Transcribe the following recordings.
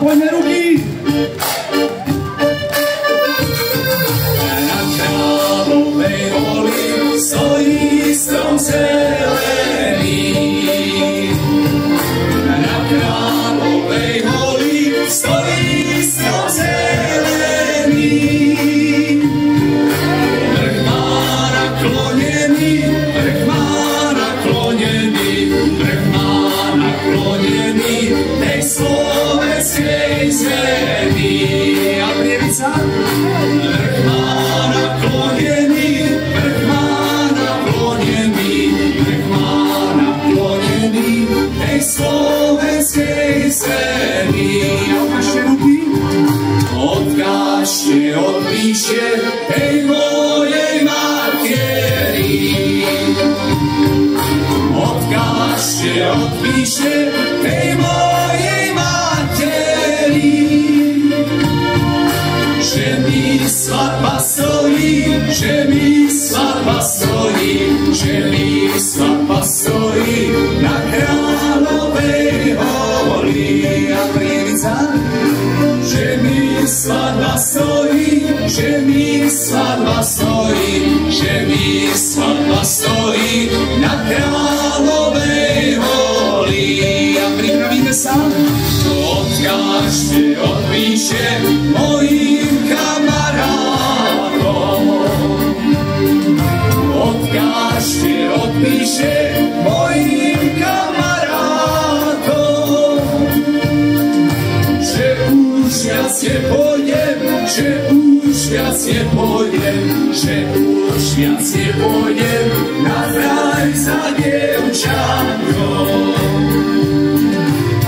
poďme ruky! Na Kráľovej holi stojí strom zelený. Na Kráľovej holi stojí strom zelený. Vrch má naklonený, vrch má naklonený, vrch má naklonený tej slovenskej zemi. A Prievidza? Vrch má naklonený, vrch má naklonený, vrch má naklonený tej slovenskej zemi. A ukážte ruky. Odkážte, odpíšte tej mojej materi. Odkážte, odpíšte tej mojej materi. Že mi svadba stojí, že mi svadba stojí, že mi svadba stojí na Kráľovej holi. A Prievidza? Že mi svadba stojí, že mi svadba stojí, že mi svadba stojí na Kráľovej holi. A pripravíme sa? Odkážte, odpíšte mojim kamarátom. Odkážte, odpíšte mojim kamarátom. Že už viac nepôjdem, že už viac nepôjdem, že už viac nepôjdem na vraj za dievčatkom.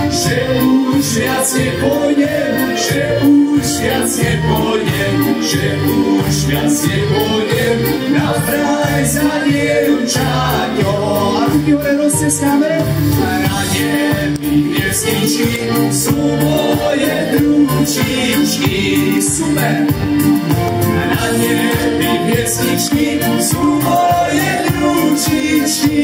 Že už viac nepôjdem, že už viac nepôjdem, že už viac nepôjdem na vraj za dievčatkom. A ruky hore rozceskáme. Na nebi hviezdičky sú moje družičky. Super. Na nebi hviezdičky sú moje družičky.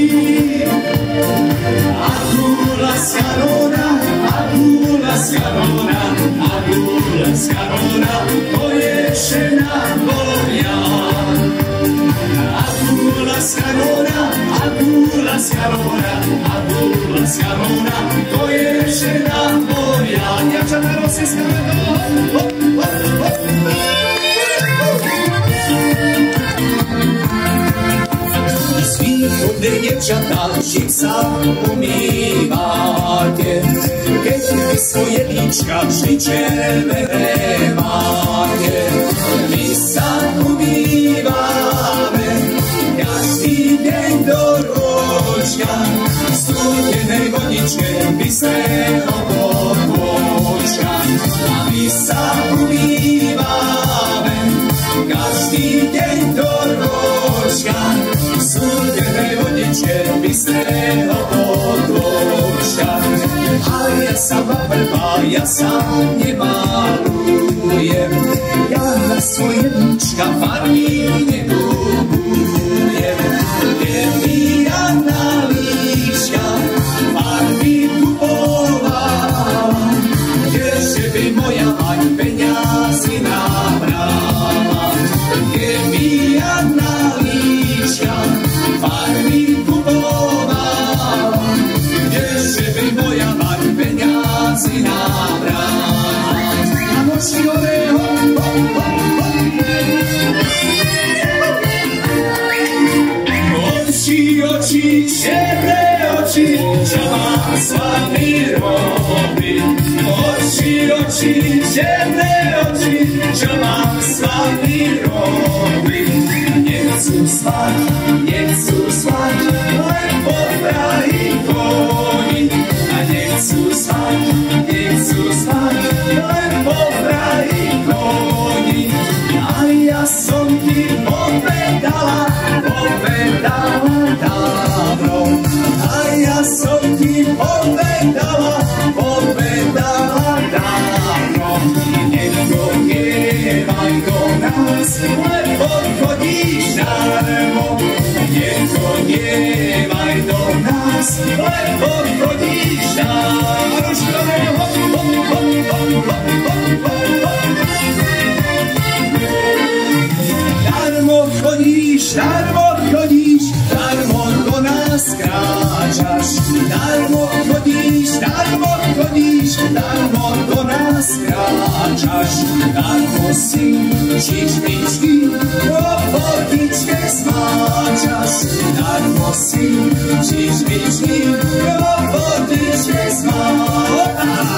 A gula z kanóna, a gula z kanóna, a gula z kanóna, to je žena moja. A gula z kanóna, a gula z kanóna, a gula z kanóna, to je žena moja. Dievčatá, rozceskáme to. Hop, hop, hop. Z východne dievčatá, čím sa umývate, keď vy svoje líčka vždy červené máte. My sa umývame každý deň do ročka, v studenej vodičke bystrého potôčka. A my sa umývame každý deň do ročka, v studenej vodičke bystrého potôčka. Ale ja sa babrba, ja sa nemalujem, ja na svoje líčka farby nekupujem. Keby ja na líčka farby kupovala, kdeže by moja mať peniazy nabrala. Keby ja na líčka farby kupovala, kdeže by moja mať peniazy nabrala. A nočky hore, hop, hop, hop, hop. Oči, černé oči, čo mám s vami robiť? Oči, černé oči, čo mám s vami robiť? Nechcú spať, len po prahy koni. A nechcú spať, len po prahy koni. A ja som ti povedala dávno. A ja som ti povedala dávno. Nechodievaj do nás, lebo chodíš darmo. Nechodievaj do nás, lebo chodíš darmo. čižmičky, robotičke smáčaš, darmo si, čižmičky, robotičke smáčaš.